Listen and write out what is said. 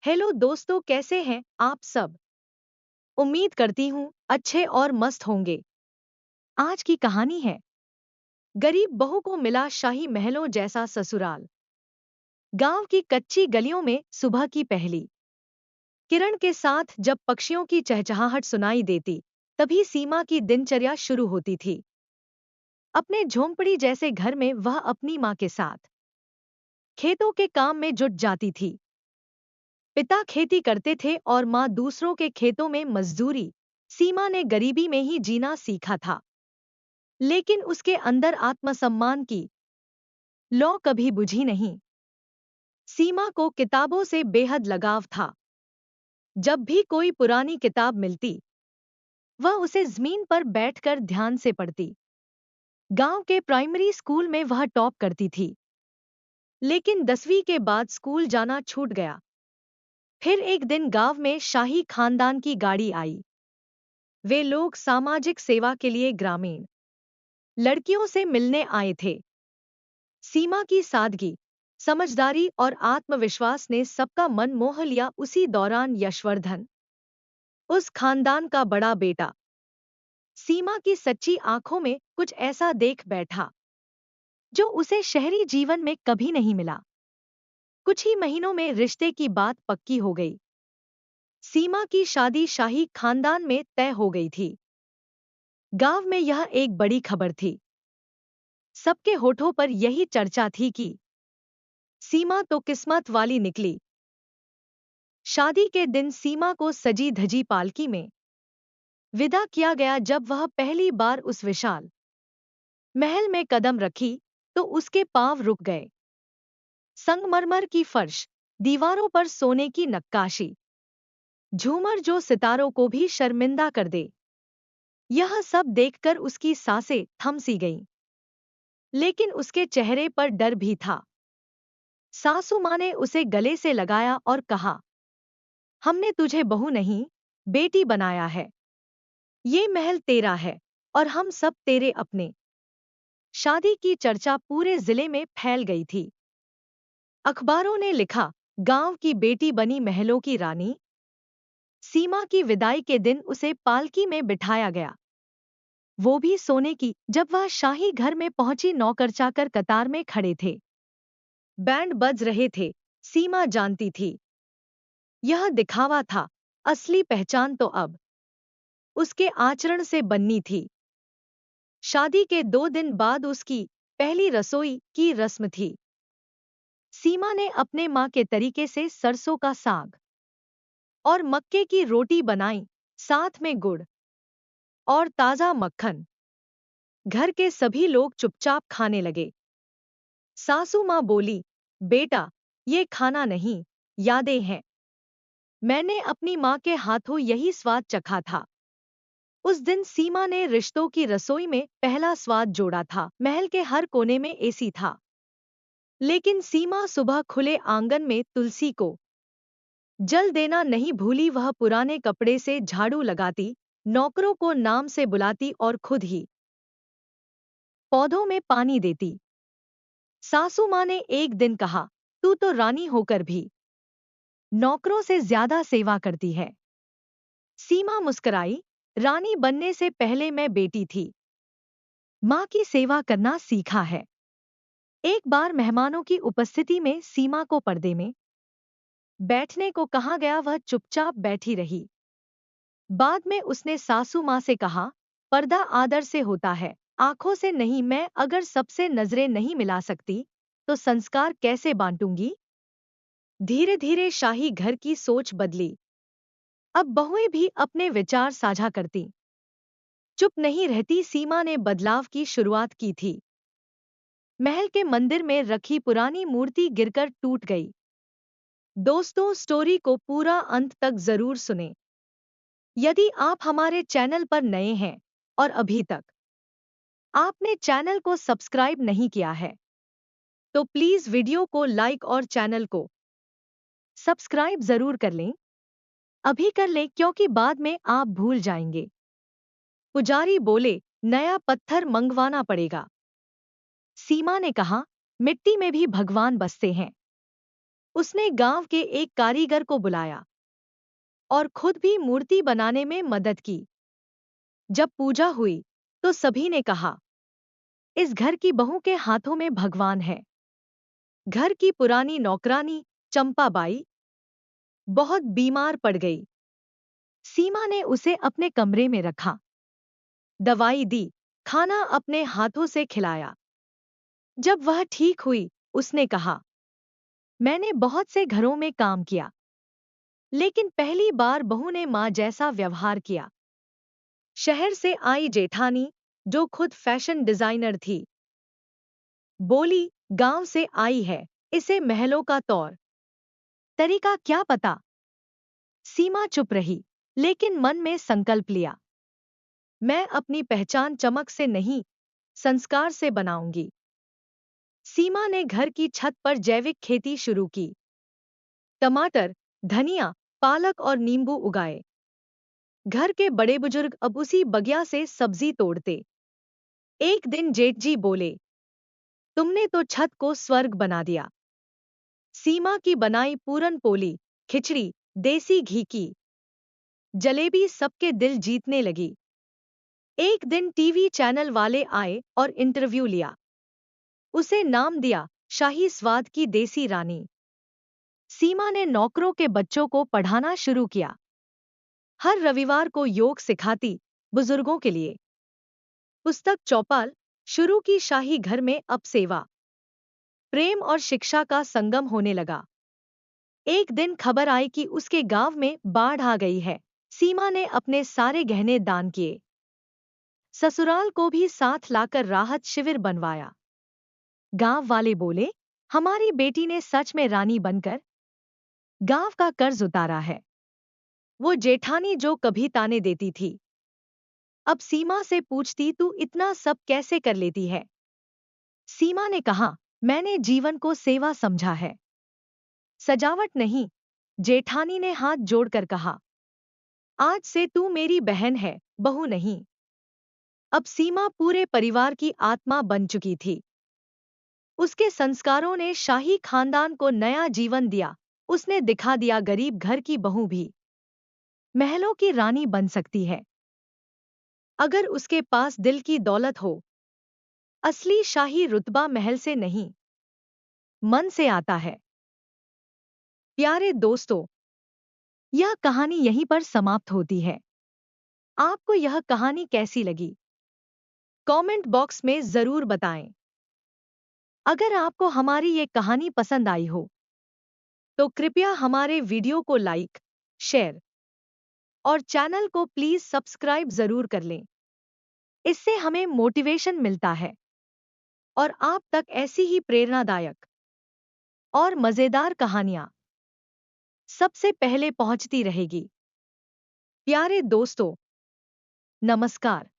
Hello दोस्तों, कैसे हैं आप सब। उम्मीद करती हूँ अच्छे और मस्त होंगे। आज की कहानी है गरीब बहू को मिला शाही महलों जैसा ससुराल। गांव की कच्ची गलियों में सुबह की पहली किरण के साथ जब पक्षियों की चहचहाहट सुनाई देती, तभी सीमा की दिनचर्या शुरू होती थी। अपने झोंपड़ी जैसे घर में वह अपनी माँ के साथ खेतों के काम में जुट जाती थी। पिता खेती करते थे और माँ दूसरों के खेतों में मजदूरी। सीमा ने गरीबी में ही जीना सीखा था, लेकिन उसके अंदर आत्मसम्मान की लौ कभी बुझी नहीं। सीमा को किताबों से बेहद लगाव था। जब भी कोई पुरानी किताब मिलती, वह उसे जमीन पर बैठकर ध्यान से पढ़ती। गांव के प्राइमरी स्कूल में वह टॉप करती थी, लेकिन 10वीं के बाद स्कूल जाना छूट गया। फिर एक दिन गांव में शाही खानदान की गाड़ी आई। वे लोग सामाजिक सेवा के लिए ग्रामीण लड़कियों से मिलने आए थे। सीमा की सादगी, समझदारी और आत्मविश्वास ने सबका मन मोह लिया। उसी दौरान यशवर्धन, उस खानदान का बड़ा बेटा, सीमा की सच्ची आंखों में कुछ ऐसा देख बैठा जो उसे शहरी जीवन में कभी नहीं मिला। कुछ ही महीनों में रिश्ते की बात पक्की हो गई। सीमा की शादी शाही खानदान में तय हो गई थी। गांव में यह एक बड़ी खबर थी। सबके होठों पर यही चर्चा थी कि सीमा तो किस्मत वाली निकली। शादी के दिन सीमा को सजी धजी पालकी में विदा किया गया। जब वह पहली बार उस विशाल महल में कदम रखी, तो उसके पांव रुक गए। संगमरमर की फर्श, दीवारों पर सोने की नक्काशी, झूमर जो सितारों को भी शर्मिंदा कर दे, यह सब देखकर उसकी सांसें थम सी गईं। लेकिन उसके चेहरे पर डर भी था। सासू माँ ने उसे गले से लगाया और कहा, हमने तुझे बहू नहीं, बेटी बनाया है। ये महल तेरा है और हम सब तेरे अपने। शादी की चर्चा पूरे जिले में फैल गई थी। अखबारों ने लिखा, गांव की बेटी बनी महलों की रानी। सीमा की विदाई के दिन उसे पालकी में बिठाया गया, वो भी सोने की। जब वह शाही घर में पहुंची, नौकर चाकर कतार में खड़े थे, बैंड बज रहे थे। सीमा जानती थी यह दिखावा था, असली पहचान तो अब उसके आचरण से बननी थी। शादी के 2 दिन बाद उसकी पहली रसोई की रस्म थी। सीमा ने अपने माँ के तरीके से सरसों का साग और मक्के की रोटी बनाई, साथ में गुड़ और ताजा मक्खन। घर के सभी लोग चुपचाप खाने लगे। सासू माँ बोली, बेटा, ये खाना नहीं, यादें हैं। मैंने अपनी माँ के हाथों यही स्वाद चखा था। उस दिन सीमा ने रिश्तों की रसोई में पहला स्वाद जोड़ा था। महल के हर कोने में एसी था, लेकिन सीमा सुबह खुले आंगन में तुलसी को जल देना नहीं भूली। वह पुराने कपड़े से झाड़ू लगाती, नौकरों को नाम से बुलाती और खुद ही पौधों में पानी देती। सासू माँ ने एक दिन कहा, तू तो रानी होकर भी नौकरों से ज्यादा सेवा करती है। सीमा मुस्कुराई, रानी बनने से पहले मैं बेटी थी, माँ की सेवा करना सीखा है। एक बार मेहमानों की उपस्थिति में सीमा को पर्दे में बैठने को कहा गया, वह चुपचाप बैठी रही। बाद में उसने सासू माँ से कहा, पर्दा आदर से होता है, आंखों से नहीं। मैं अगर सबसे नजरें नहीं मिला सकती, तो संस्कार कैसे बांटूंगी। धीरे धीरे शाही घर की सोच बदली। अब बहुएं भी अपने विचार साझा करती, चुप नहीं रहती। सीमा ने बदलाव की शुरुआत की थी। महल के मंदिर में रखी पुरानी मूर्ति गिरकर टूट गई। दोस्तों, स्टोरी को पूरा अंत तक जरूर सुनें। यदि आप हमारे चैनल पर नए हैं और अभी तक आपने चैनल को सब्सक्राइब नहीं किया है, तो प्लीज वीडियो को लाइक और चैनल को सब्सक्राइब जरूर कर लें। अभी कर लें, क्योंकि बाद में आप भूल जाएंगे। पुजारी बोले, नया पत्थर मंगवाना पड़ेगा। सीमा ने कहा, मिट्टी में भी भगवान बसते हैं। उसने गांव के एक कारीगर को बुलाया और खुद भी मूर्ति बनाने में मदद की। जब पूजा हुई तो सभी ने कहा, इस घर की बहू के हाथों में भगवान है। घर की पुरानी नौकरानी चंपाबाई बहुत बीमार पड़ गई। सीमा ने उसे अपने कमरे में रखा, दवाई दी, खाना अपने हाथों से खिलाया। जब वह ठीक हुई, उसने कहा, मैंने बहुत से घरों में काम किया, लेकिन पहली बार बहू ने मां जैसा व्यवहार किया। शहर से आई जेठानी, जो खुद फैशन डिजाइनर थी, बोली, गांव से आई है, इसे महलों का तौर तरीका क्या पता। सीमा चुप रही, लेकिन मन में संकल्प लिया, मैं अपनी पहचान चमक से नहीं, संस्कार से बनाऊंगी। सीमा ने घर की छत पर जैविक खेती शुरू की। टमाटर, धनिया, पालक और नींबू उगाए। घर के बड़े बुजुर्ग अब उसी बगिया से सब्जी तोड़ते। एक दिन जेठ जी बोले, तुमने तो छत को स्वर्ग बना दिया। सीमा की बनाई पूरन पोली, खिचड़ी, देसी घी की जलेबी सबके दिल जीतने लगी। एक दिन टीवी चैनल वाले आए और इंटरव्यू लिया। उसे नाम दिया, शाही स्वाद की देसी रानी। सीमा ने नौकरों के बच्चों को पढ़ाना शुरू किया। हर रविवार को योग सिखाती, बुजुर्गों के लिए। पुस्तक चौपाल शुरू की। शाही घर में अब सेवा, प्रेम और शिक्षा का संगम होने लगा। एक दिन खबर आई कि उसके गांव में बाढ़ आ गई है। सीमा ने अपने सारे गहने दान किए। ससुराल को भी साथ लाकर राहत शिविर बनवाया। गांव वाले बोले, हमारी बेटी ने सच में रानी बनकर गांव का कर्ज उतारा है। वो जेठानी जो कभी ताने देती थी, अब सीमा से पूछती, तू इतना सब कैसे कर लेती है। सीमा ने कहा, मैंने जीवन को सेवा समझा है, सजावट नहीं। जेठानी ने हाथ जोड़कर कहा, आज से तू मेरी बहन है, बहू नहीं। अब सीमा पूरे परिवार की आत्मा बन चुकी थी। उसके संस्कारों ने शाही खानदान को नया जीवन दिया। उसने दिखा दिया, गरीब घर की बहू भी महलों की रानी बन सकती है, अगर उसके पास दिल की दौलत हो। असली शाही रुतबा महल से नहीं, मन से आता है। प्यारे दोस्तों, यह कहानी यहीं पर समाप्त होती है। आपको यह कहानी कैसी लगी, कमेंट बॉक्स में जरूर बताएं। अगर आपको हमारी ये कहानी पसंद आई हो, तो कृपया हमारे वीडियो को लाइक, शेयर और चैनल को प्लीज सब्सक्राइब जरूर कर लें। इससे हमें मोटिवेशन मिलता है और आप तक ऐसी ही प्रेरणादायक और मजेदार कहानियां सबसे पहले पहुंचती रहेगी। प्यारे दोस्तों, नमस्कार।